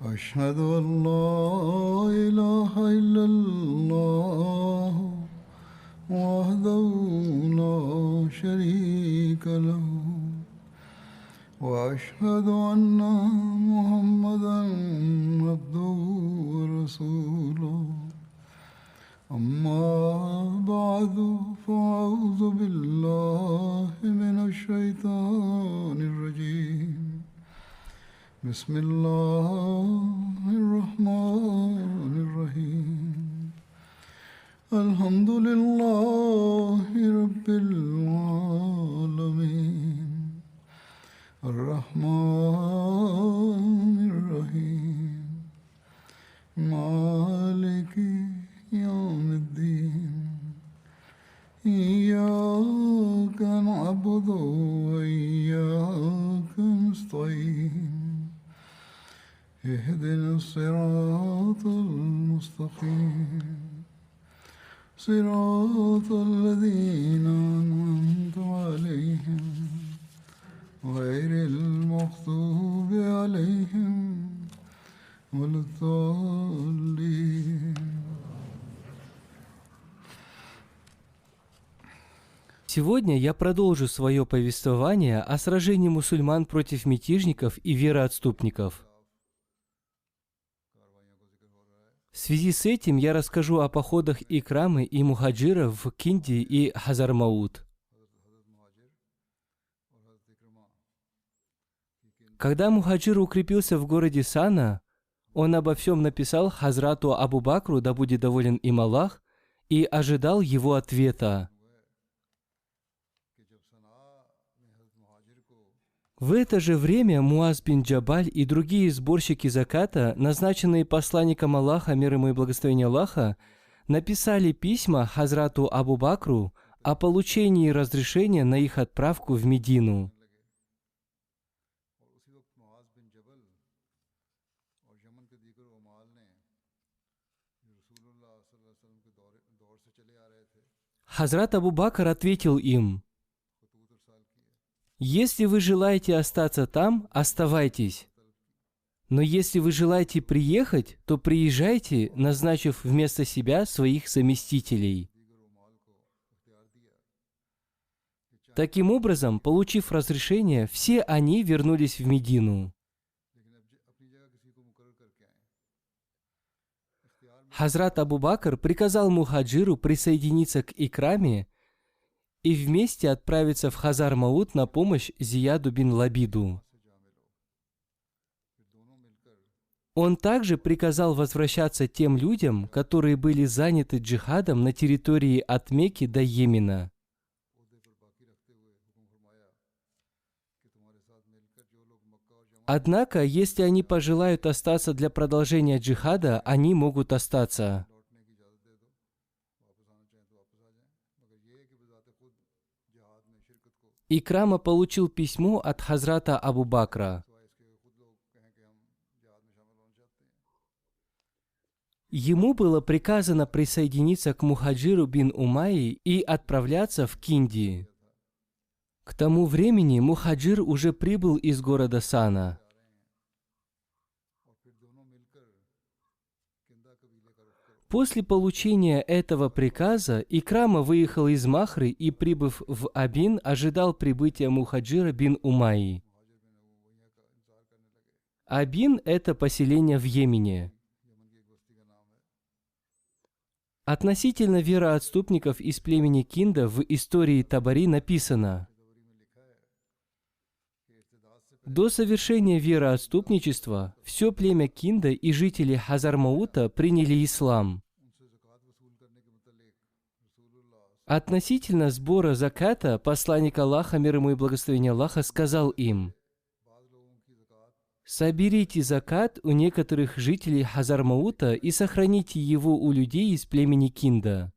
أشهد أن لا إله إلا الله وحده لا شريك له وأشهد أن محمدا عبده ورسوله أما بعد فأعوذ بالله من الشيطان الرجيم بسم الله الرحمن الرحيم الحمد لله رب العالمين الرحمن الرحيم مالك يوم الدين إياك نعبد وإياك نستعين اهدنا الصراط المستقيم صراط الذين أنعمت عليهم غير المغضوب عليهم ولا الضالين. Сегодня я продолжу свое повествование о сражении мусульман против мятежников и вероотступников. В связи с этим я расскажу о походах Икрамы и Мухаджира в Кинди и Хазармаут. Когда Мухаджир укрепился в городе Сана, он обо всем написал Хазрату Абу Бакру, да будет доволен им Аллах, и ожидал его ответа. В это же время Муаз бин Джабаль и другие сборщики заката, назначенные посланником Аллаха, мир ему и благословение Аллаха, написали письма Хазрату Абу Бакру о получении разрешения на их отправку в Медину. Хазрат Абу Бакр ответил им: «Если вы желаете остаться там, оставайтесь. Но если вы желаете приехать, то приезжайте, назначив вместо себя своих заместителей». Таким образом, получив разрешение, все они вернулись в Медину. Хазрат Абу Бакр приказал Мухаджиру присоединиться к Икраме и вместе отправиться в Хазар-Маут на помощь Зияду бин Лабиду. Он также приказал возвращаться тем людям, которые были заняты джихадом на территории от Мекки до Йемена. Однако, если они пожелают остаться для продолжения джихада, они могут остаться. Икрама получил письмо от Хазрата Абу Бакра. Ему было приказано присоединиться к Мухаджиру бин Умайи и отправляться в Кинди. К тому времени Мухаджир уже прибыл из города Сана. После получения этого приказа Икрама выехал из Махры и, прибыв в Абин, ожидал прибытия Мухаджира бин Умайи. Абин – это поселение в Йемене. Относительно вероотступников из племени Кинда в истории Табари написано: до совершения вероотступничества все племя Кинда и жители Хазар-Маута приняли ислам. Относительно сбора заката посланник Аллаха, мир ему и благословение Аллаха, сказал им: соберите закат у некоторых жителей Хазар-Маута и сохраните его у людей из племени Кинда.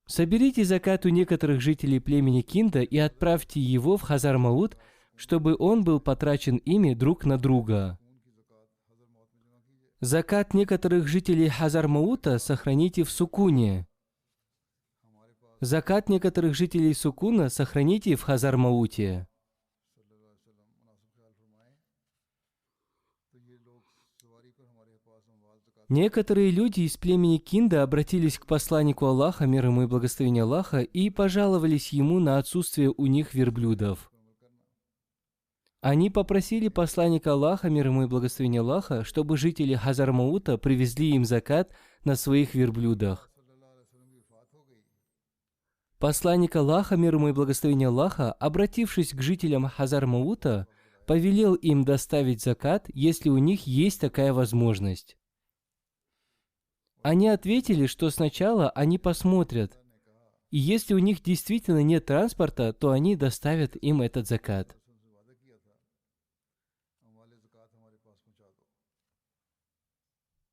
Соберите закат у некоторых жителей племени Кинда и отправьте его в Хазар-Маут, чтобы он был потрачен ими друг на друга. Закат некоторых жителей Хазар-Маута сохраните в Сукуне. Закат некоторых жителей Сукуна сохраните в Хазар-Мауте. Некоторые люди из племени Кинда обратились к посланнику Аллаха, мир ему и благословение Аллаха, и пожаловались ему на отсутствие у них верблюдов. Они попросили посланника Аллаха, мир ему и благословение Аллаха, чтобы жители Хазар-Маута привезли им закат на своих верблюдах. Посланник Аллаха, мир ему и благословение Аллаха, обратившись к жителям Хазар-Маута, повелел им доставить закат, если у них есть такая возможность. Они ответили, что сначала они посмотрят, и если у них действительно нет транспорта, то они доставят им этот закат.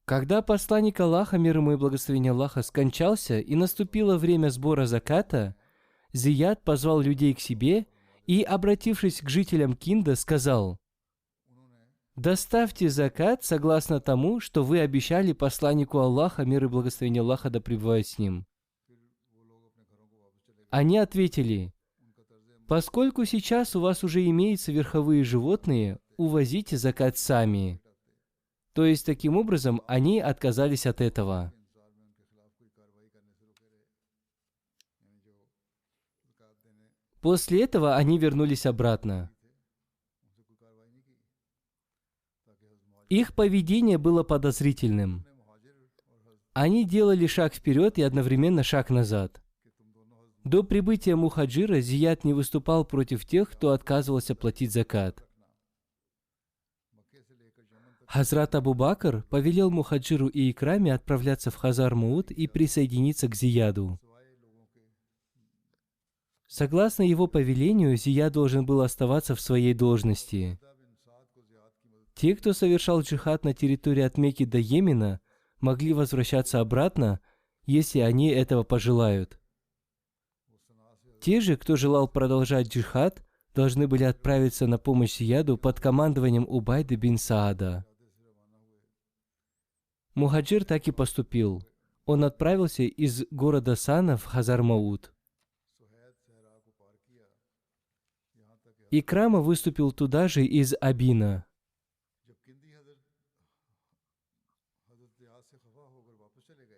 Когда посланник Аллаха, мир ему и благословение Аллаха, скончался и наступило время сбора заката, Зияд позвал людей к себе и, обратившись к жителям Кинда, сказал: «Доставьте закат согласно тому, что вы обещали посланнику Аллаха, мир и благословение Аллаха да пребывает с ним». Они ответили: «Поскольку сейчас у вас уже имеются верховые животные, увозите закат сами». То есть, таким образом, они отказались от этого. После этого они вернулись обратно. Их поведение было подозрительным. Они делали шаг вперед и одновременно шаг назад. До прибытия мухаджира Зияд не выступал против тех, кто отказывался платить закат. Хазрат Абу Бакр повелел мухаджиру и Икраме отправляться в Хазар-Мауд и присоединиться к Зияду. Согласно его повелению, Зияд должен был оставаться в своей должности. Те, кто совершал джихад на территории от Мекки до Йемена, могли возвращаться обратно, если они этого пожелают. Те же, кто желал продолжать джихад, должны были отправиться на помощь Зияду под командованием Убайды бин Саада. Мухаджир так и поступил. Он отправился из города Сана в Хазар-Мауд. Икрама выступил туда же из Абина.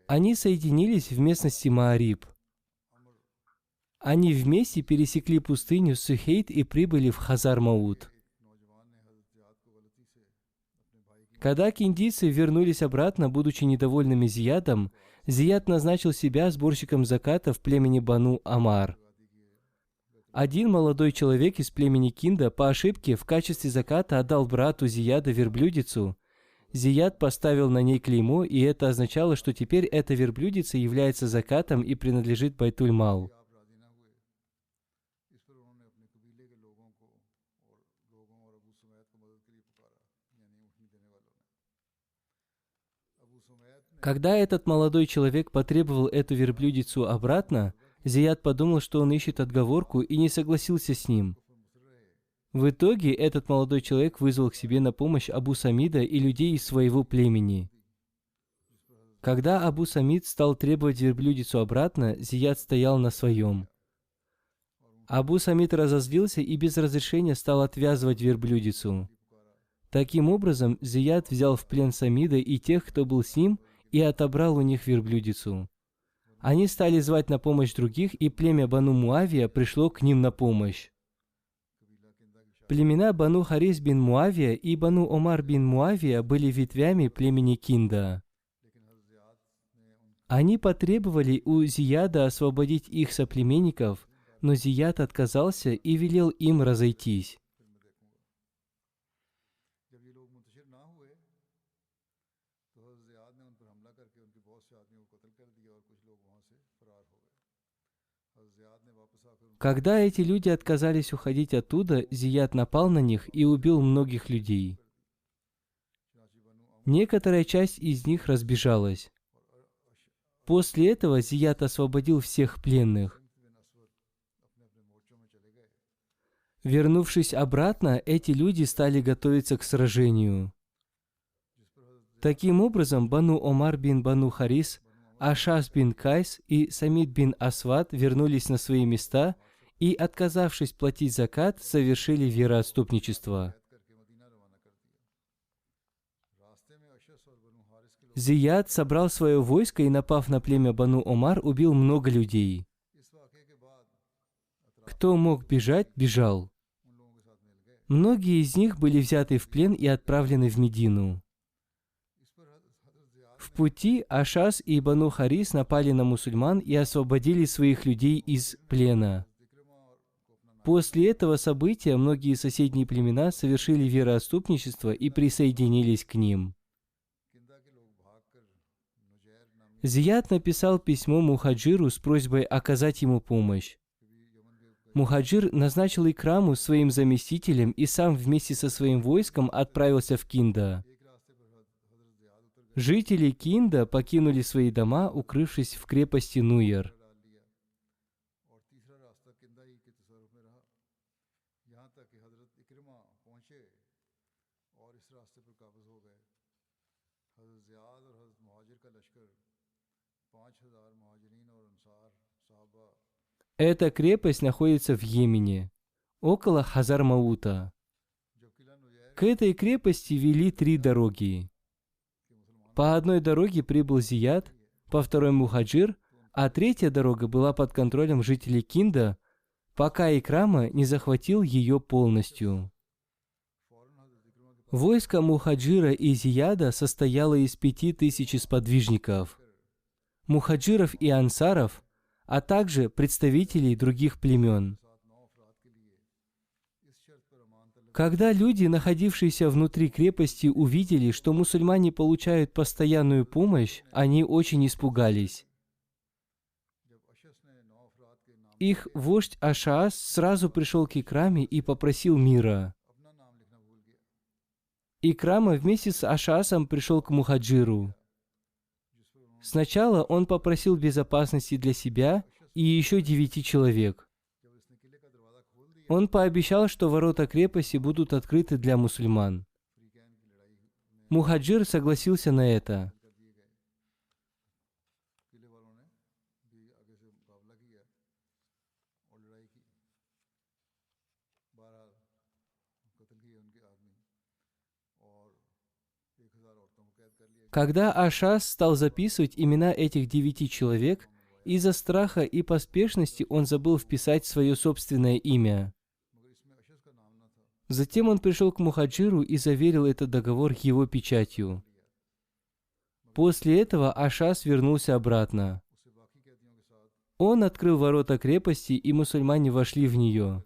Они соединились в местности Маариб. Они вместе пересекли пустыню Сухейт и прибыли в Хазар-Мауд. Когда киндийцы вернулись обратно, будучи недовольными Зиядом, Зияд назначил себя сборщиком заката в племени Бану Амар. Один молодой человек из племени Кинда по ошибке в качестве заката отдал брату Зияда верблюдицу. Зияд поставил на ней клеймо, и это означало, что теперь эта верблюдица является закатом и принадлежит Байтуль-Мал. Когда этот молодой человек потребовал эту верблюдицу обратно, Зияд подумал, что он ищет отговорку, и не согласился с ним. В итоге этот молодой человек вызвал к себе на помощь Абу Самида и людей из своего племени. Когда Абу Самид стал требовать верблюдицу обратно, Зияд стоял на своем. Абу Самид разозлился и без разрешения стал отвязывать верблюдицу. Таким образом, Зияд взял в плен Самида и тех, кто был с ним, и отобрал у них верблюдицу. Они стали звать на помощь других, и племя Бану Муавия пришло к ним на помощь. Племена Бану Харис бин Муавия и Бану Омар бин Муавия были ветвями племени Кинда. Они потребовали у Зияда освободить их соплеменников, но Зияд отказался и велел им разойтись. Когда эти люди отказались уходить оттуда, Зияд напал на них и убил многих людей. Некоторая часть из них разбежалась. После этого Зияд освободил всех пленных. Вернувшись обратно, эти люди стали готовиться к сражению. Таким образом, Бану Омар бин Бану Харис, Ашас бин Кайс и Самид бин Асвад вернулись на свои места и, отказавшись платить закат, совершили вероотступничество. Зияд собрал свое войско и, напав на племя Бану Омар, убил много людей. Кто мог бежать, бежал. Многие из них были взяты в плен и отправлены в Медину. В пути Ашас и Бану Харис напали на мусульман и освободили своих людей из плена. После этого события многие соседние племена совершили вероотступничество и присоединились к ним. Зияд написал письмо Мухаджиру с просьбой оказать ему помощь. Мухаджир назначил Икраму своим заместителем и сам вместе со своим войском отправился в Кинда. Жители Кинда покинули свои дома, укрывшись в крепости Нуйер. Эта крепость находится в Йемене, около Хазар-Маута. К этой крепости вели 3 дороги. По одной дороге прибыл Зияд, по второй Мухаджир, а 3-я дорога была под контролем жителей Кинда, пока Икрама не захватил ее полностью. Войско Мухаджира и Зияда состояло из 5000 сподвижников, мухаджиров и ансаров, а также представителей других племен. Когда люди, находившиеся внутри крепости, увидели, что мусульмане получают постоянную помощь, они очень испугались. Их вождь Ашаас сразу пришел к Икраме и попросил мира. Икрама вместе с Ашаасом пришел к Мухаджиру. Сначала он попросил безопасности для себя и еще 9 человек. Он пообещал, что ворота крепости будут открыты для мусульман. Мухаджир согласился на это. Когда Ашас стал записывать имена этих 9 человек, из-за страха и поспешности он забыл вписать свое собственное имя. Затем он пришел к Мухаджиру и заверил этот договор его печатью. После этого Ашас вернулся обратно. Он открыл ворота крепости, и мусульмане вошли в нее.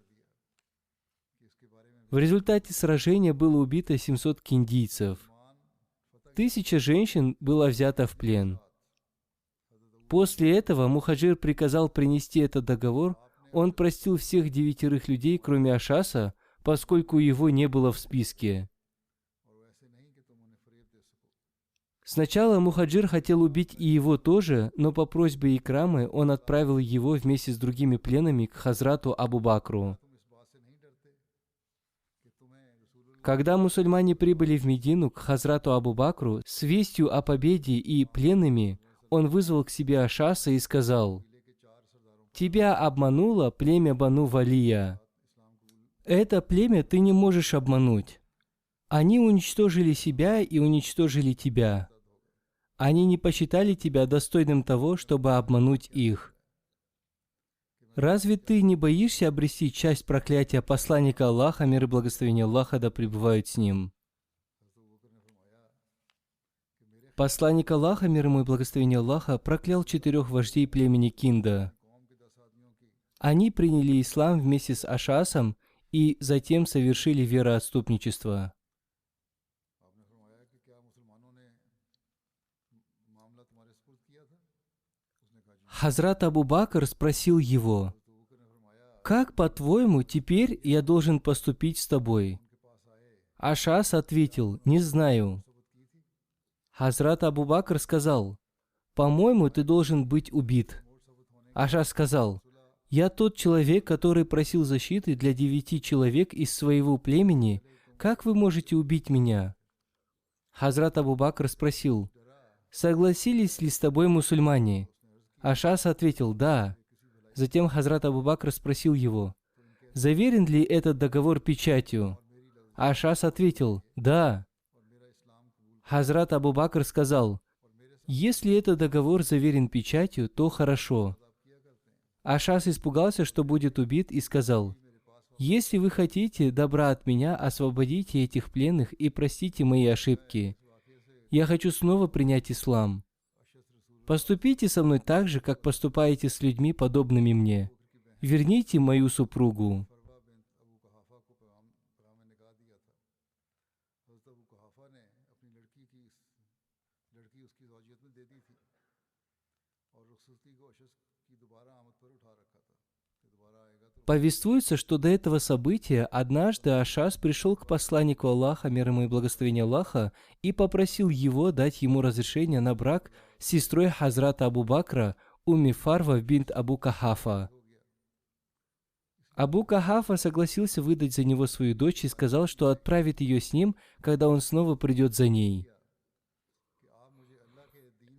В результате сражения было убито 700 киндийцев. 1000 женщин было взято в плен. После этого Мухаджир приказал принести этот договор. Он простил всех 9 людей, кроме Ашаса, поскольку его не было в списке. Сначала Мухаджир хотел убить и его тоже, но по просьбе Икрамы он отправил его вместе с другими пленными к Хазрату Абу Бакру. Когда мусульмане прибыли в Медину к Хазрату Абу Бакру с вестью о победе и пленными, он вызвал к себе Ашаса и сказал: «Тебя обмануло племя Бану Валия. Это племя ты не можешь обмануть. Они уничтожили себя и уничтожили тебя. Они не посчитали тебя достойным того, чтобы обмануть их. Разве ты не боишься обрести часть проклятия посланника Аллаха, мир и благословение Аллаха да пребывают с ним?» Посланник Аллаха, мир ему и благословение Аллаха, проклял 4 вождей племени Кинда. Они приняли ислам вместе с Ашасом и затем совершили вероотступничество. Хазрат Абу Бакр спросил его: «Как, по-твоему, теперь я должен поступить с тобой?» Ашас ответил: «Не знаю». Хазрат Абу Бакр сказал: «По-моему, ты должен быть убит». Ашас сказал: «Я тот человек, который просил защиты для 9 человек из своего племени. Как вы можете убить меня?» Хазрат Абу Бакр спросил: «Согласились ли с тобой мусульмане?» Ашас ответил: «Да». Затем Хазрат Абу Бакр спросил его: «Заверен ли этот договор печатью?» Ашас ответил: «Да». Хазрат Абу Бакр сказал: «Если этот договор заверен печатью, то хорошо». Ашас испугался, что будет убит, и сказал: «Если вы хотите добра от меня, освободите этих пленных и простите мои ошибки. Я хочу снова принять ислам. Поступите со мной так же, как поступаете с людьми, подобными мне. Верните мою супругу». Повествуется, что до этого события однажды Ашас пришел к посланнику Аллаха, мир ему и благословение Аллаха, и попросил его дать ему разрешение на брак с сестрой Хазрата Абу Бакра, Умми Фарва бинт Абу Кахафа. Абу Кахафа согласился выдать за него свою дочь и сказал, что отправит ее с ним, когда он снова придет за ней.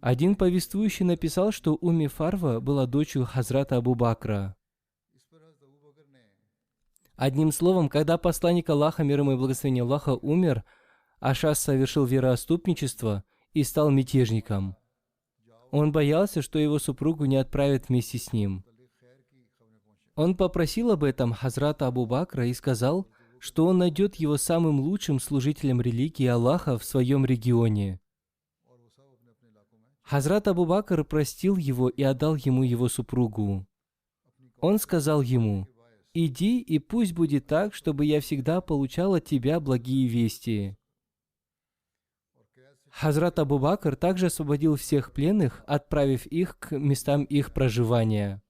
Один повествующий написал, что Умми Фарва была дочерью Хазрата Абу Бакра. Одним словом, когда посланник Аллаха, мир ему и благословение Аллаха, умер, Ашас совершил вероотступничество и стал мятежником. Он боялся, что его супругу не отправят вместе с ним. Он попросил об этом Хазрата Абу Бакра и сказал, что он найдет его самым лучшим служителем религии Аллаха в своем регионе. Хазрат Абу Бакр простил его и отдал ему его супругу. Он сказал ему: «Иди, и пусть будет так, чтобы я всегда получал от тебя благие вести». Хазрат Абу Бакр также освободил всех пленных, отправив их к местам их проживания.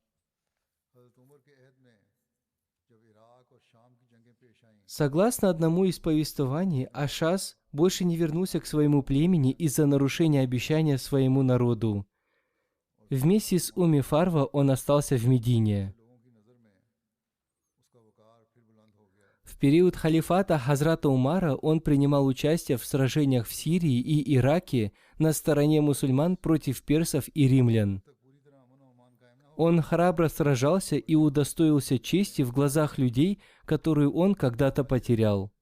Согласно одному из повествований, Ашас больше не вернулся к своему племени из-за нарушения обещания своему народу. Вместе с Умми Фарва он остался в Медине. В период халифата Хазрата Умара он принимал участие в сражениях в Сирии и Ираке на стороне мусульман против персов и римлян. Он храбро сражался и удостоился чести в глазах людей, которую он когда-то потерял.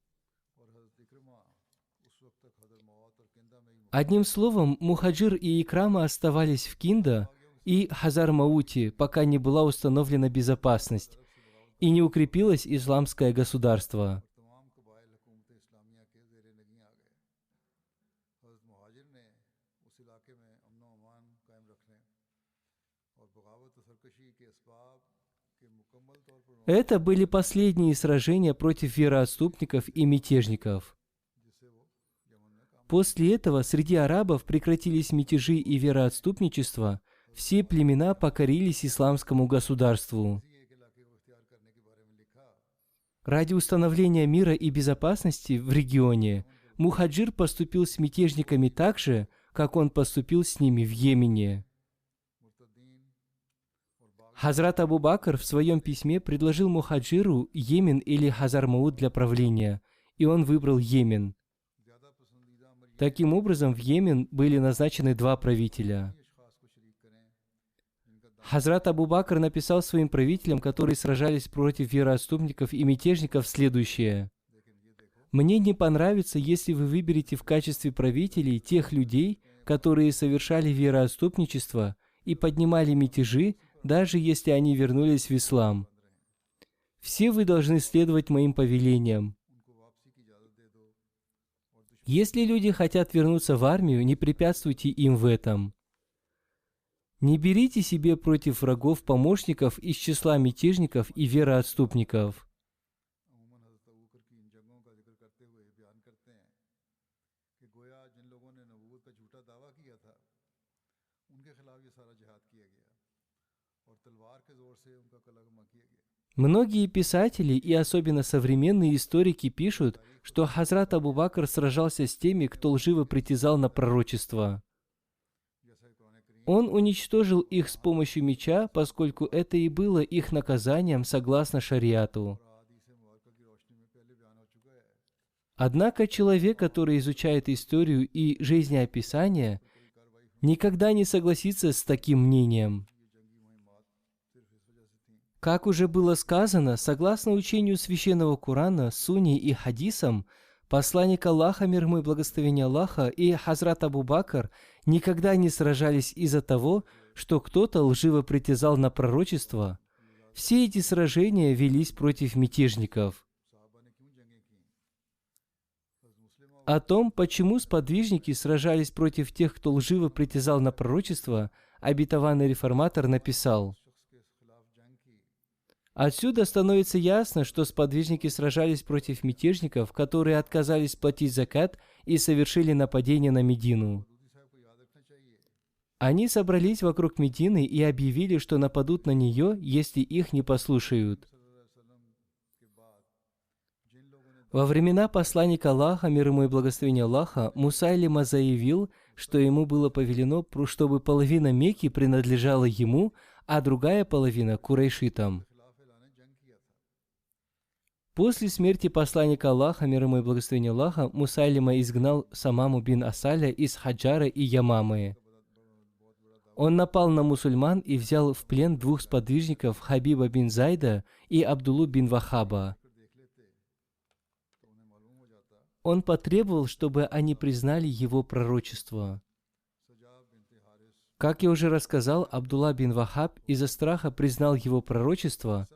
Одним словом, Мухаджир и Икрама оставались в Кинда и Хазар-Мауте, пока не была установлена безопасность и не укрепилось исламское государство. Это были последние сражения против вероотступников и мятежников. После этого среди арабов прекратились мятежи и вероотступничество, все племена покорились исламскому государству. Ради установления мира и безопасности в регионе Мухаджир поступил с мятежниками так же, как он поступил с ними в Йемене. Хазрат Абу Бакр в своем письме предложил Мухаджиру Йемен или Хазар-Мауд для правления, и он выбрал Йемен. Таким образом, в Йемен были назначены два правителя. Хазрат Абу Бакр написал своим правителям, которые сражались против вероотступников и мятежников, следующее: «Мне не понравится, если вы выберете в качестве правителей тех людей, которые совершали вероотступничество и поднимали мятежи, даже если они вернулись в ислам. Все вы должны следовать моим повелениям. Если люди хотят вернуться в армию, не препятствуйте им в этом. Не берите себе против врагов помощников из числа мятежников и вероотступников». Многие писатели и особенно современные историки пишут, что Хазрат Абу Бакр сражался с теми, кто лживо притязал на пророчество. Он уничтожил их с помощью меча, поскольку это и было их наказанием согласно шариату. Однако человек, который изучает историю и жизнеописание, никогда не согласится с таким мнением. Как уже было сказано, согласно учению Священного Корана, Сунне и Хадисам, Посланник Аллаха, мир ему и благословение Аллаха, и Хазрат Абу Бакр никогда не сражались из-за того, что кто-то лживо притязал на пророчество. Все эти сражения велись против мятежников. О том, почему сподвижники сражались против тех, кто лживо притязал на пророчество, обетованный реформатор написал: «Отсюда становится ясно, что сподвижники сражались против мятежников, которые отказались платить закат и совершили нападение на Медину. Они собрались вокруг Медины и объявили, что нападут на нее, если их не послушают. Во времена посланника Аллаха, мир ему и благословение Аллаха, Мусайлима заявил, что ему было повелено, чтобы половина Мекки принадлежала ему, а другая половина – курайшитам. После смерти посланника Аллаха, мир ему и благословение Аллаха, Мусайлима изгнал Самаму бин Асаля из Хаджара и Ямамы. Он напал на мусульман и взял в плен двух сподвижников Хабиба бин Зайда и Абдуллу бин Вахаба. Он потребовал, чтобы они признали его пророчество. Как я уже рассказал, Абдулла бин Вахаб из-за страха признал его пророчество,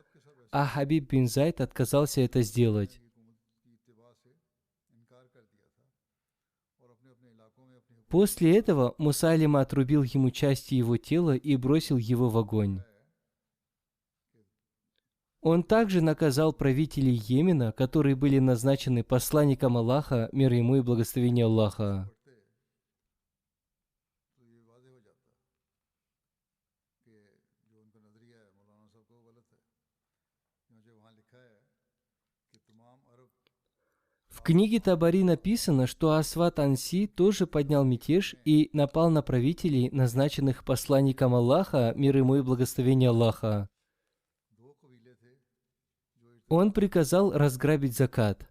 а Хабиб бин Зайд отказался это сделать. После этого Мусайлима отрубил ему части его тела и бросил его в огонь. Он также наказал правителей Йемена, которые были назначены посланником Аллаха, мир ему и благословение Аллаха. В книге Табари написано, что Асват Анси тоже поднял мятеж и напал на правителей, назначенных посланником Аллаха, мир ему и благословение Аллаха. Он приказал разграбить закат.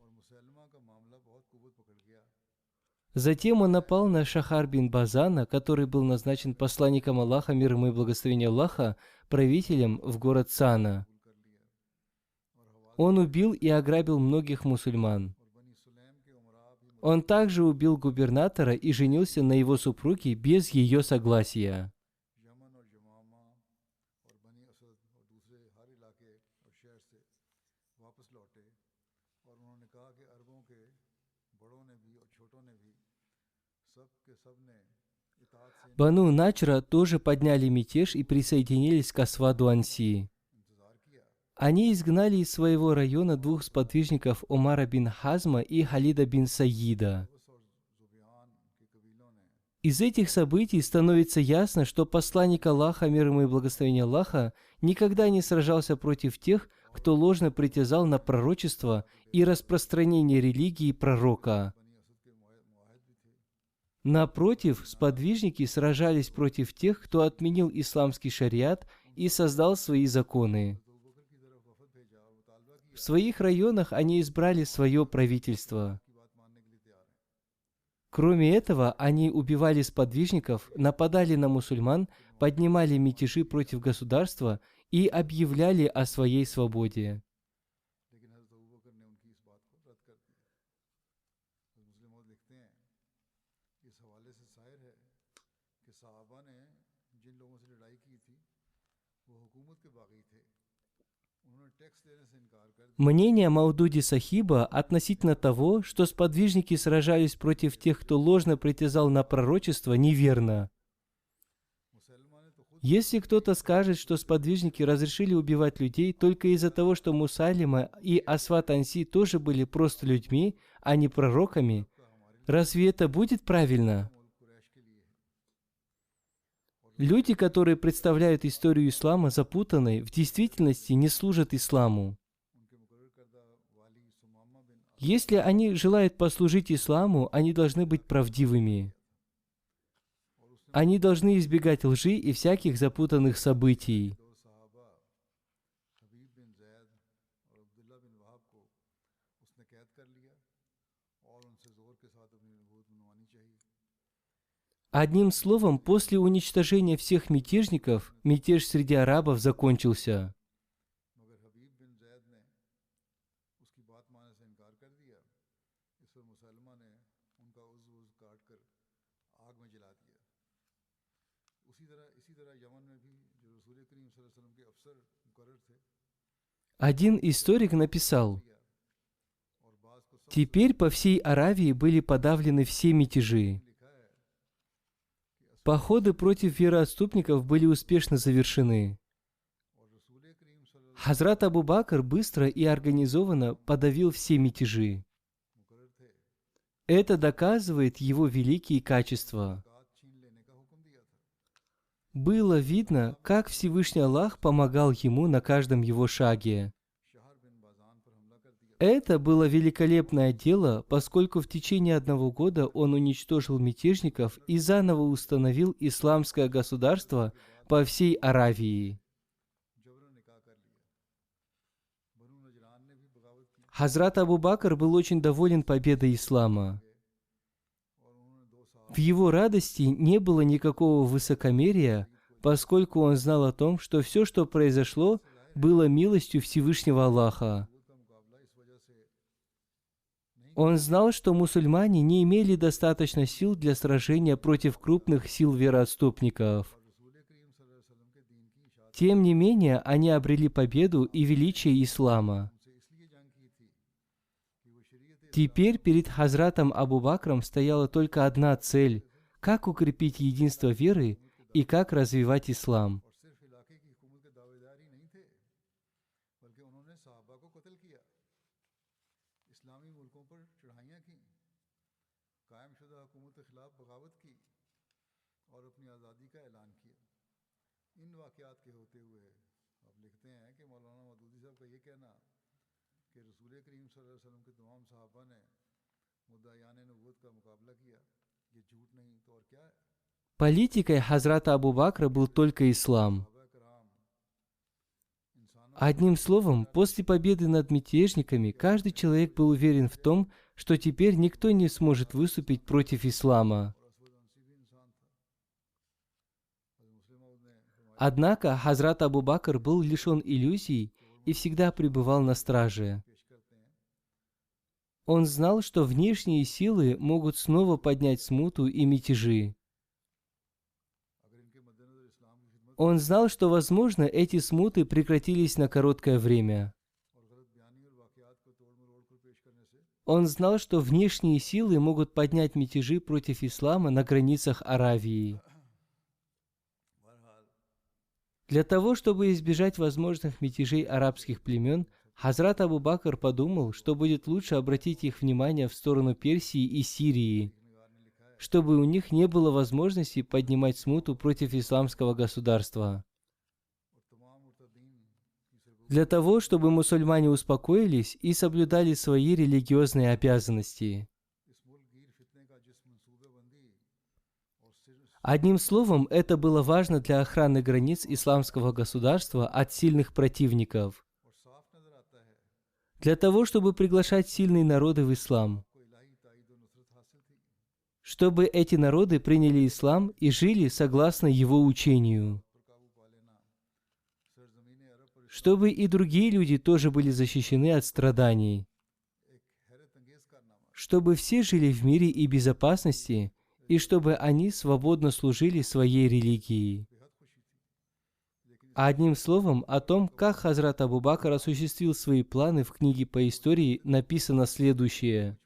Затем он напал на Шахар бин Базана, который был назначен посланником Аллаха, мир ему и благословение Аллаха, правителем в город Сана. Он убил и ограбил многих мусульман. Он также убил губернатора и женился на его супруге без ее согласия. Бану Начра тоже подняли мятеж и присоединились к Асваду Анси. Они изгнали из своего района двух сподвижников Умара бин Хазма и Халида бин Саида. Из этих событий становится ясно, что посланник Аллаха, мир ему и благословение Аллаха, никогда не сражался против тех, кто ложно притязал на пророчество и распространение религии пророка. Напротив, сподвижники сражались против тех, кто отменил исламский шариат и создал свои законы. В своих районах они избрали свое правительство. Кроме этого, они убивали сподвижников, нападали на мусульман, поднимали мятежи против государства и объявляли о своей свободе. Мнение Маудуди Сахиба относительно того, что сподвижники сражались против тех, кто ложно притязал на пророчество, неверно. Если кто-то скажет, что сподвижники разрешили убивать людей только из-за того, что Мусайлима и Асват Анси тоже были просто людьми, а не пророками, разве это будет правильно? Люди, которые представляют историю ислама запутанной, в действительности не служат исламу. Если они желают послужить исламу, они должны быть правдивыми. Они должны избегать лжи и всяких запутанных событий. Одним словом, после уничтожения всех мятежников, мятеж среди арабов закончился. Один историк написал: «Теперь по всей Аравии были подавлены все мятежи. Походы против вероотступников были успешно завершены. Хазрат Абу Бакр быстро и организованно подавил все мятежи. Это доказывает его великие качества. Было видно, как Всевышний Аллах помогал ему на каждом его шаге. Это было великолепное дело, поскольку в течение 1 года он уничтожил мятежников и заново установил исламское государство по всей Аравии. Хазрат Абу Бакр был очень доволен победой ислама. В его радости не было никакого высокомерия, поскольку он знал о том, что все, что произошло, было милостью Всевышнего Аллаха. Он знал, что мусульмане не имели достаточно сил для сражения против крупных сил вероотступников. Тем не менее, они обрели победу и величие ислама. Теперь перед Хазратом Абу Бакром стояла только одна цель – как укрепить единство веры и как развивать ислам. Политикой Хазрата Абу Бакра был только ислам. Одним словом, после победы над мятежниками, каждый человек был уверен в том, что теперь никто не сможет выступить против ислама. Однако Хазрат Абу Бакр был лишен иллюзий и всегда пребывал на страже. Он знал, что внешние силы могут снова поднять смуту и мятежи. Он знал, что, возможно, эти смуты прекратились на короткое время. Он знал, что внешние силы могут поднять мятежи против ислама на границах Аравии. Для того, чтобы избежать возможных мятежей арабских племен, Хазрат Абу Бакр подумал, что будет лучше обратить их внимание в сторону Персии и Сирии, чтобы у них не было возможности поднимать смуту против исламского государства. Для того, чтобы мусульмане успокоились и соблюдали свои религиозные обязанности. Одним словом, это было важно для охраны границ исламского государства от сильных противников. Для того, чтобы приглашать сильные народы в ислам. Чтобы эти народы приняли ислам и жили согласно его учению. Чтобы и другие люди тоже были защищены от страданий. Чтобы все жили в мире и безопасности, и чтобы они свободно служили своей религии. Одним словом, о том, как Хазрат Абу Бакр осуществил свои планы в книге по истории, написано следующее.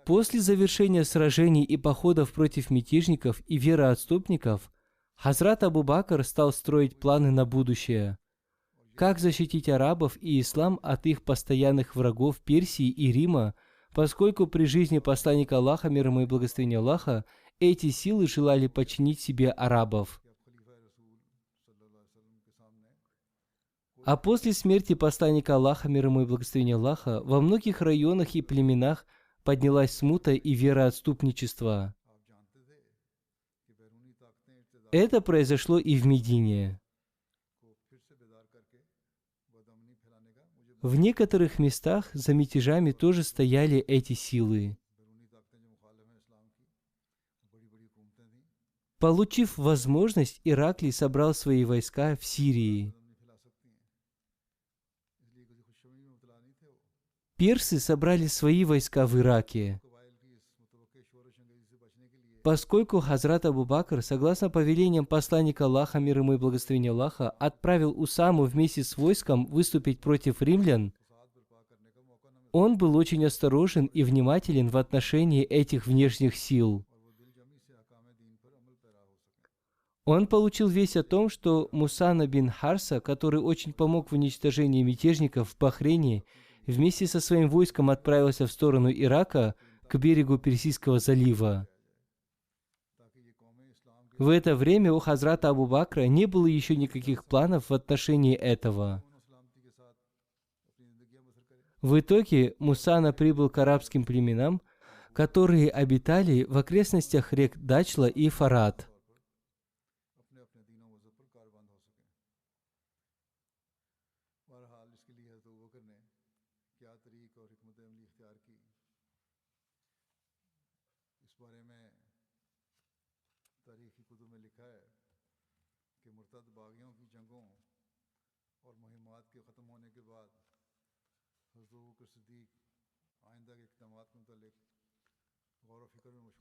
После завершения сражений и походов против мятежников и вероотступников, Хазрат Абу Бакр стал строить планы на будущее. Как защитить арабов и ислам от их постоянных врагов Персии и Рима, поскольку при жизни посланника Аллаха, мир ему и благословения Аллаха, эти силы желали подчинить себе арабов. А после смерти посланника Аллаха, мир ему и благословения Аллаха, во многих районах и племенах поднялась смута и вероотступничество. Это произошло и в Медине. В некоторых местах за мятежами тоже стояли эти силы. Получив возможность, Ираклий собрал свои войска в Сирии. Персы собрали свои войска в Ираке. Поскольку Хазрат Абу Бакр, согласно повелениям посланника Аллаха, мир ему и благословения Аллаха, отправил Усаму вместе с войском выступить против римлян, он был очень осторожен и внимателен в отношении этих внешних сил. Он получил весть о том, что Мусана бин Харса, который очень помог в уничтожении мятежников в Бахрейне, вместе со своим войском отправился в сторону Ирака, к берегу Персидского залива. В это время у Хазрата Абу Бакра не было еще никаких планов в отношении этого. В итоге Мусана прибыл к арабским племенам, которые обитали в окрестностях рек Дачла и Фарат.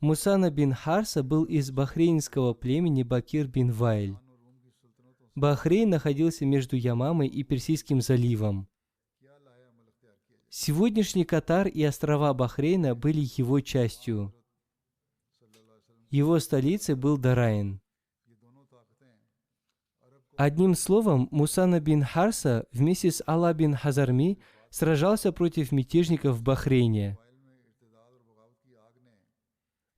Мусана бин Харса был из бахрейнского племени Бакир бин Вайль. Бахрейн находился между Ямамой и Персидским заливом. Сегодняшний Катар и острова Бахрейна были его частью. Его столицей был Дарайн. Одним словом, Мусана бин Харса вместе с Алла бин Хазарми сражался против мятежников в Бахрейне.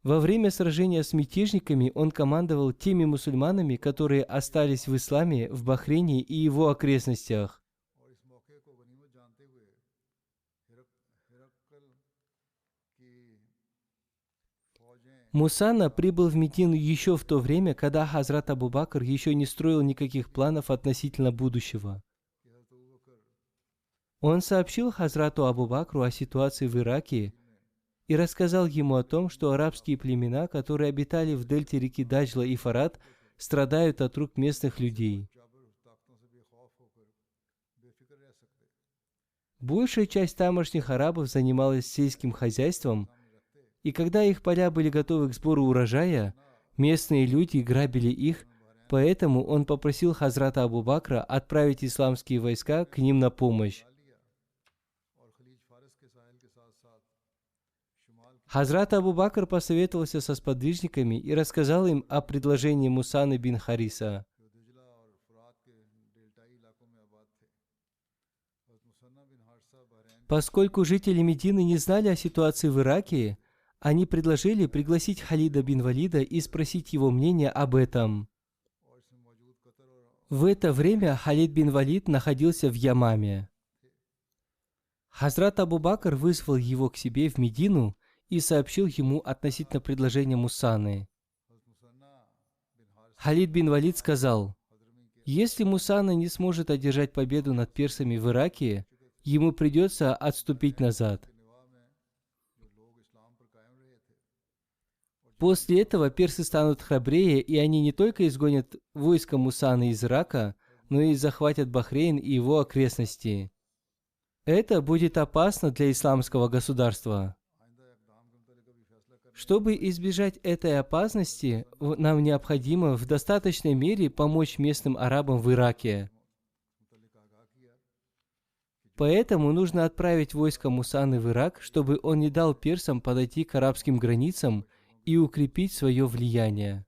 Во время сражения с мятежниками он командовал теми мусульманами, которые остались в исламе в Бахрейне и его окрестностях. Мусана прибыл в Медину еще в то время, когда Хазрат Абу Бакр еще не строил никаких планов относительно будущего. Он сообщил Хазрату Абу Бакру о ситуации в Ираке и рассказал ему о том, что арабские племена, которые обитали в дельте реки Даджла и Фарат, страдают от рук местных людей. Большая часть тамошних арабов занималась сельским хозяйством, и когда их поля были готовы к сбору урожая, местные люди грабили их, поэтому он попросил Хазрата Абу Бакра отправить исламские войска к ним на помощь. Хазрат Абу Бакр посоветовался со сподвижниками и рассказал им о предложении Мусаны бин Хариса. Поскольку жители Медины не знали о ситуации в Ираке, они предложили пригласить Халида бин Валида и спросить его мнение об этом. В это время Халид бин Валид находился в Ямаме. Хазрат Абу Бакр вызвал его к себе в Медину и сообщил ему относительно предложения Мусаны. Халид бин Валид сказал: «Если Мусана не сможет одержать победу над персами в Ираке, ему придется отступить назад. После этого персы станут храбрее, и они не только изгонят войско Мусаны из Ирака, но и захватят Бахрейн и его окрестности. Это будет опасно для исламского государства. Чтобы избежать этой опасности, нам необходимо в достаточной мере помочь местным арабам в Ираке. Поэтому нужно отправить войско Мусаны в Ирак, чтобы он не дал персам подойти к арабским границам и укрепить свое влияние.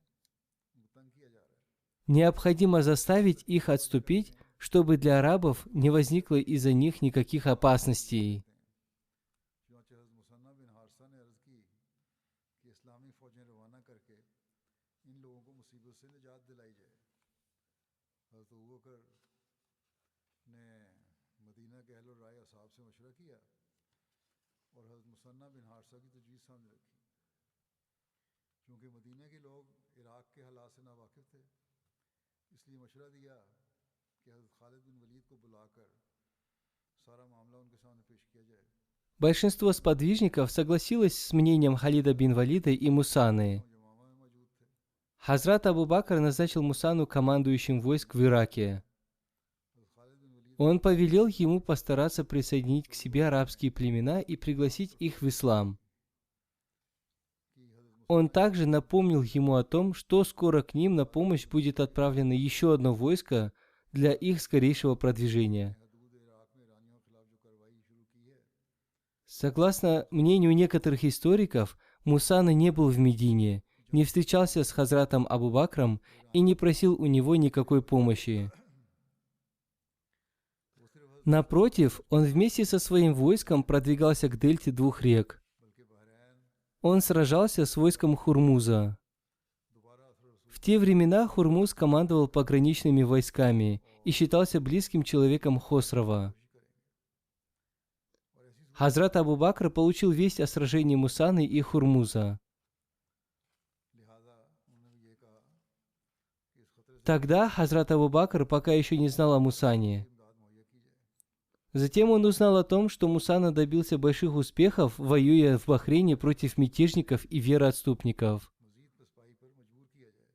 Необходимо заставить их отступить, чтобы для арабов не возникло из-за них никаких опасностей. चूंकि मदीना के लोग इराक के हालात से नावाकिफ थे, इसलिए मशवरा दिया कि हज़रत खालिद बिन वलीद को बुलाकर सारा मामला उनके सामने पेश किया जाए। Большинство сподвижников согласилось с мнением Халида бин Валида и Мусаны. जमामा में मौजूद थे। Хазрат Абу Бакр назначил Мусану командующим войск в Ираке. हज़रत खालिद बिन वलीद Он повелел ему постараться присоединить к себе арабские племена и пригласить их в ислам. की हज़रत Он также напомнил ему о том, что скоро к ним на помощь будет отправлено еще одно войско для их скорейшего продвижения. हदूद इराक में ईरानियों के खिलाफ जो कार्रवाई शुरू की है, Согласно мнению некоторых историков, Мусана не был в Медине, не встречался с Хазратом Абу Бакром и не просил у него никакой помощи. वो सिर्फ Напротив, он вместе со своим войском продвигался к дельте двух рек. बल्कि बहरैन Он сражался с войском Хурмуза. दोबारा असर रसूल В те времена Хурмуз командовал пограничными войсками и считался близким человеком Хосрова. और ऐसी Хазрат Абу Бакр получил весть о сражении Мусаны и Хурмуза. लिहाजा उन्होंने ये कहा कि इस खतरे से Тогда Хазрат Абу Бакр пока еще не знал о Мусане. इमदाद मुहैया की जाए। Затем он узнал о том, что Мусана добился больших успехов, воюя в Бахрейне против мятежников и вероотступников. मजीद पसपाई पर मजबूर किया जाए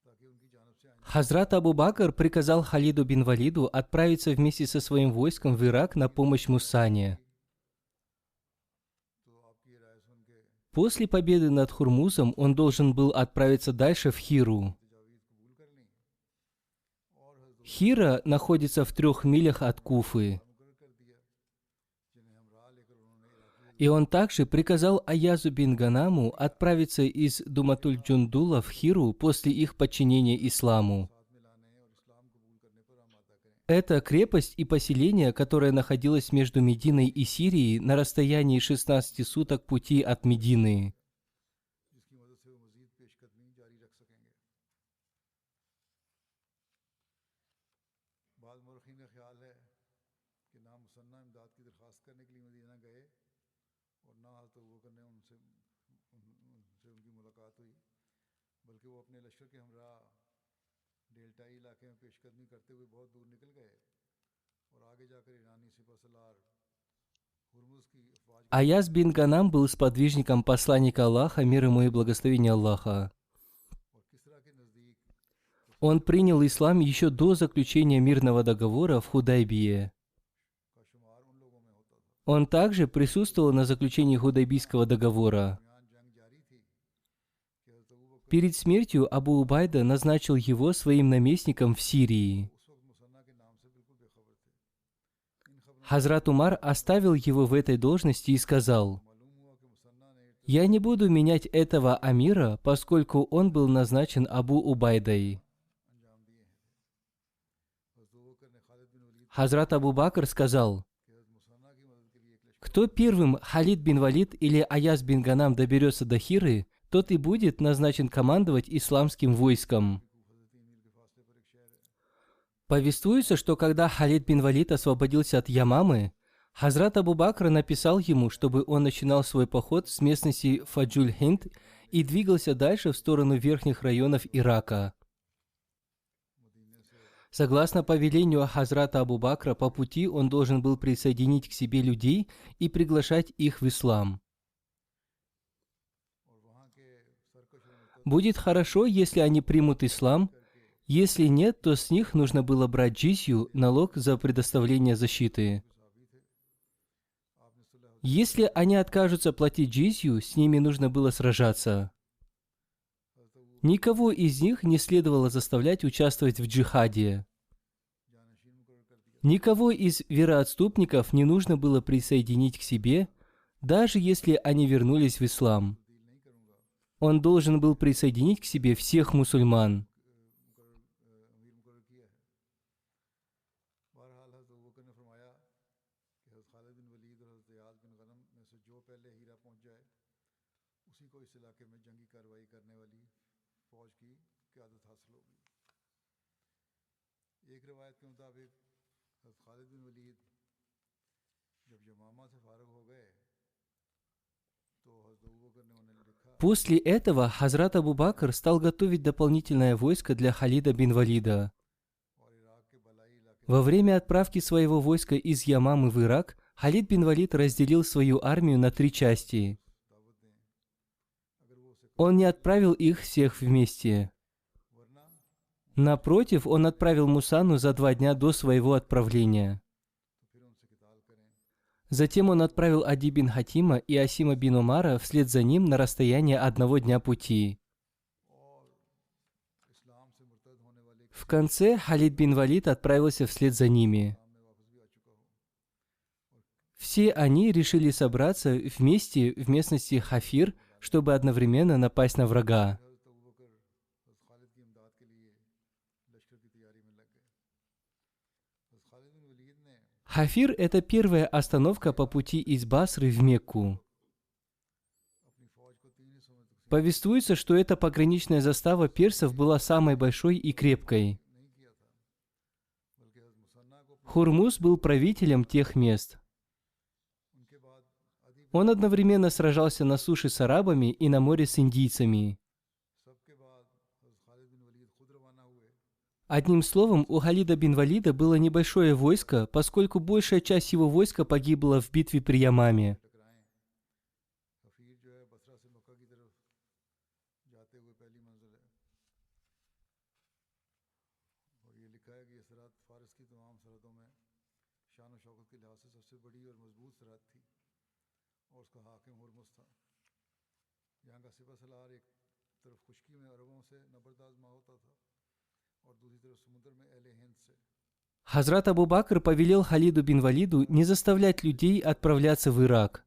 ताकि उनकी जानब से आने Хазрат Абу Бакр приказал Халиду бин Валиду отправиться вместе со своим войском в Ирак на помощь Мусане. तो आपकी ये राय सुन के После победы над Хурмузом он должен был отправиться дальше в Хиру. तजावीज़ कबूल कर ली और हज़रत Хира находится в 3 милях от Куфы. मुकर्रर कर दिया, जिन्हें हमरा लेकर उन्होंने इराकी И он также приказал Аязу бин Ганаму отправиться из Думатуль-Джундула в Хиру после их подчинения исламу. साथ मिलाने और इस्लाम कबूल करने पर आमादा करें। Это крепость и поселение, которое находилось между Мединой и Сирией на расстоянии 16 суток пути от Медины. जिसकी मदद से वो मजीद पेशकदमी जारी रख सकेंगे। बाद मौरखीन का ख्याल है कि ना मुसन्ना इमदाद की दरख्वास्त करने के लिए मदीना गए और ना हज़रत अबू बकर ने उनसे उनकी मुलाकात हुई, बल्कि वो अपने लश्कर के हमरा डेल्टाई इलाके में पेशकदमी करते हुए बहुत दूर निकल गए और आगे जाकर ईरानी सिपहसालार हुर्मुज़ की अफवाज Аяз бин Ганам был сподвижником посланника Аллаха, мир ему и благословения Аллаха. और किसरा के नज़दीक Он принял ислам еще до заключения мирного договора в Худайбие. का शुमार उन लोगों में होता था। Он также присутствовал на заключении Худайбийского договора. दरमियान जंग जारी थी कि हज़रत अबू बकर Перед смертью Абу Убайда назначил его своим наместником в Сирии. उस वक्त मुसन्ना के नाम से बिल्कुल बेखबर थे। इन खबरों Хазрат Умар оставил его в этой должности и сказал: मालूम हुआ कि मुसन्ना ने «Я не буду менять этого амира, поскольку он был назначен Абу Убайдой». अंजाम दिए हैं। हज़रत अबू बकर ने खालिद बिन वलीद Хазрат Абу Бакр сказал: के हज़रत मुसन्ना की मदद के लिए एक लश्कर «Кто первым, Халид бин Валид или Аяз бин Ганам, доберется до Хиры, тот и будет назначен командовать исламским войском». हज़रत 3 मील के फासले पर एक शहर है। Повествуется, что когда Халид бин Валид освободился от Ямамы, Хазрат Абу Бакр написал ему, чтобы он начинал свой поход с местности Фаджуль-Хинд и двигался дальше в сторону верхних районов Ирака. मदीने से Согласно повелению Хазрата Абу Бакра, по пути он должен был присоединить к себе людей и приглашать их в ислам. और वहाँ के सरकश और मुर्तद Будет хорошо, если они примут ислам. Если нет, то с них нужно было брать джизью, налог за предоставление защиты. सहाबी थे। आपने सुलह Если они откажутся платить джизью, с ними нужно было сражаться. हज़रत अबू Никого из них не следовало заставлять участвовать в джихаде. जानशीन मुकर्रर कर दिया। Никого из вероотступников не нужно было присоединить к себе, даже если они вернулись в ислам. तब्दील नहीं करूँगा। Он должен был присоединить к себе всех мусульман. अमीर मुकर्रर किया है। बहरहाल हज़रत अबू बकर ने फरमाया कि हज़रत खालिद बिन वलीद और हज़रत ज़ियाद बिन गनम में से जो पहले हीरा पहुंच जाए उसी को इस इलाके में जंगी कार्रवाई करने वाली फौज की क़यादत हासिल होगी। एक रिवायत के मुताबिक हज़रत खालिद बिन वलीद जब यमामा से फारग हो गए После этого Хазрат Абу Бакр стал готовить дополнительное войско для Халида бин Валида. Во время отправки своего войска из Ямамы в Ирак, Халид бин Валид разделил свою армию на 3 части. Он не отправил их всех вместе. Напротив, он отправил Мусану за 2 дня до своего отправления. Затем он отправил Ади бин Хатима и Асима бин Умара вслед за ним на расстояние 1 дня пути. В конце Халид бин Валид отправился вслед за ними. Все они решили собраться вместе в местности Хафир, чтобы одновременно напасть на врага. Хафир – это первая остановка по пути из Басры в Мекку. Повествуется, что эта пограничная застава персов была самой большой и крепкой. Хурмуз был правителем тех мест. Он одновременно сражался на суше с арабами и на море с индийцами. Одним словом, у Халида бин Валида было небольшое войско, поскольку большая часть его войска погибла в битве при Ямаме. Хазрат Абу Бакр повелел Халиду бин Валиду не заставлять людей отправляться в Ирак.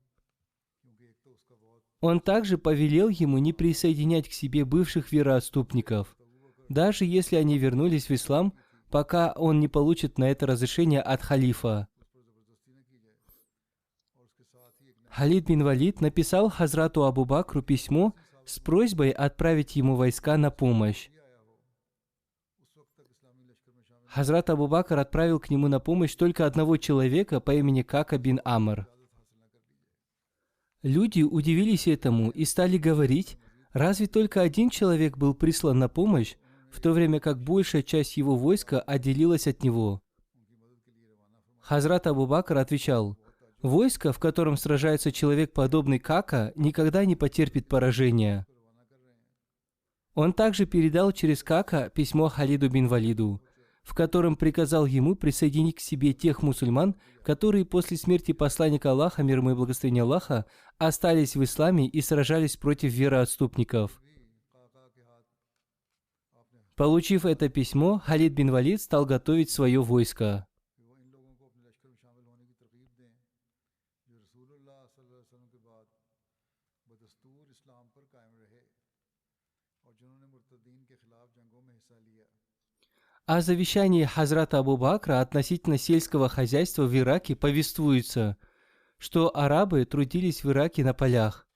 Он также повелел ему не присоединять к себе бывших вероотступников, даже если они вернулись в ислам, пока он не получит на это разрешение от халифа. Халид бин Валид написал Хазрату Абу Бакру письмо с просьбой отправить ему войска на помощь. Хазрат Абу Бакр отправил к нему на помощь только одного человека по имени Кака бин Амр. Люди удивились этому и стали говорить, разве только один человек был прислан на помощь, в то время как большая часть его войска отделилась от него. Хазрат Абу Бакр отвечал: «Войско, в котором сражается человек, подобный Кака, никогда не потерпит поражения». Он также передал через Кака письмо Халиду бин Валиду, в котором приказал ему присоединить к себе тех мусульман, которые после смерти посланника Аллаха, мир ему и благословение Аллаха, остались в исламе и сражались против вероотступников. Получив это письмо, Халид бин Валид стал готовить свое войско. О завещании Хазрата Абу Бакра относительно сельского хозяйства в Ираке повествуется, что арабы трудились в Ираке на полях.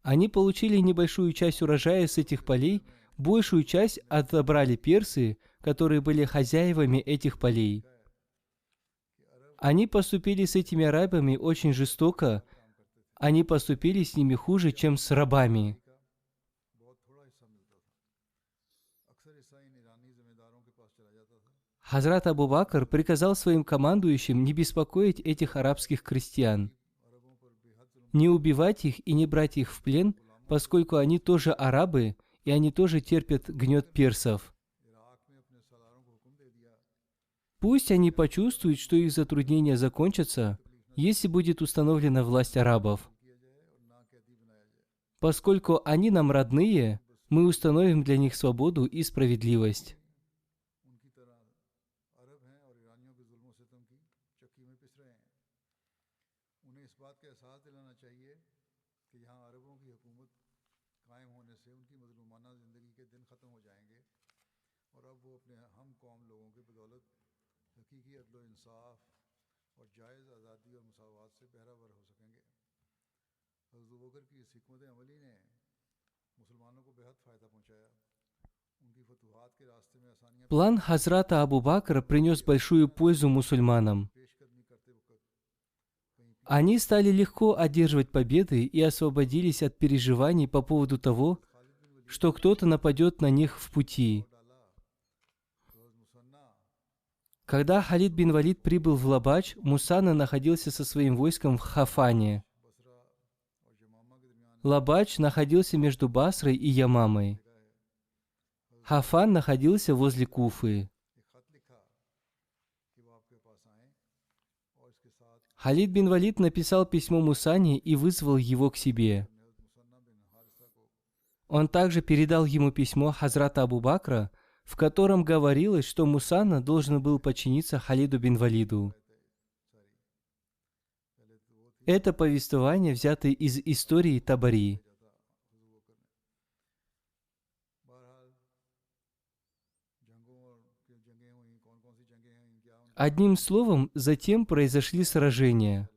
Они получили небольшую часть урожая с этих полей, большую часть отобрали персы, которые были хозяевами этих полей. Они поступили с этими арабами очень жестоко, они поступили с ними хуже, чем с рабами. Хазрат Абу Бакр приказал своим командующим не беспокоить этих арабских крестьян, не убивать их и не брать их в плен, поскольку они тоже арабы, и они тоже терпят гнет персов. Пусть они почувствуют, что их затруднения закончатся, если будет установлена власть арабов. Поскольку они нам родные, мы установим для них свободу и справедливость. План Хазрата Абу Бакра принес большую пользу мусульманам. Они стали легко одерживать победы и освободились от переживаний по поводу того, что кто-то нападет на них в пути. Когда Халид бин Валид прибыл в Лабач, Мусана находился со своим войском в Хафане. Лабач находился между Басрой и Ямамой. Хафан находился возле Куфы. Халид бин Валид написал письмо Мусане и вызвал его к себе. Он также передал ему письмо Хазрата Абу Бакра, в котором говорилось, что Мусана должен был подчиниться Халиду бин Валиду. Это повествование взято из истории Табари. Одним словом, затем произошли сражения.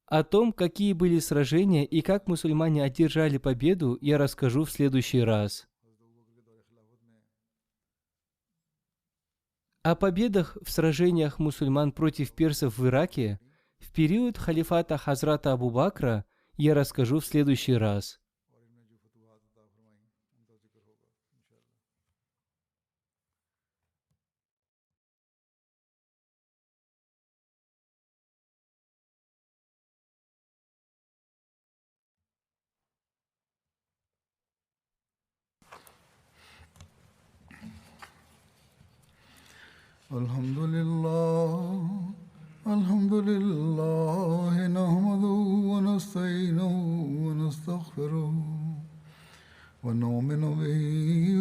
О том, какие были сражения и как мусульмане одержали победу, я расскажу в следующий раз. О победах в сражениях мусульман против персов в Ираке в период халифата Хазрата Абу Бакра я расскажу в следующий раз. الحمد لله نحمده ونستعينه ونستغفره ونؤمن به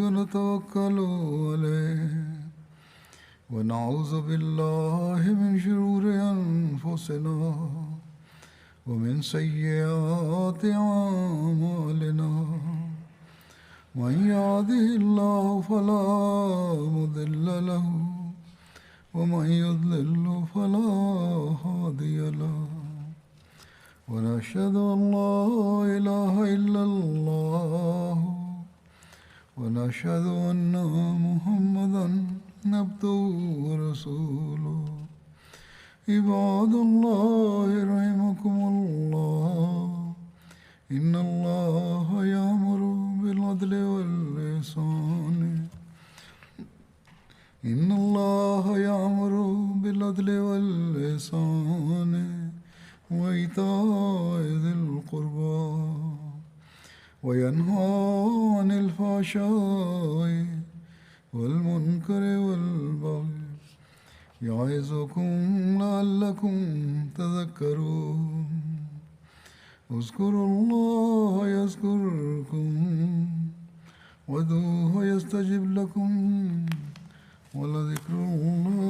ونتوكل عليه ونعوذ بالله من شرور أنفسنا ومن سيئات أعمالنا من يهده الله فلا مضل له ومن يضلل فلا هادي له ونشهد أن لا إله إلا الله ونشهد أن محمدا عبده ورسوله عباد الله رحمكم الله إن الله يأمر بالعدل والإحسان إن الله يأمر بالعدل والإحسان وإيتاء ذي القربى وينهى عن الفحشاء والمنكر والبغي يعظكم لعلكم تذكرون اذكروا الله يذكركم وادعوه يستجب لكم ولذكر الله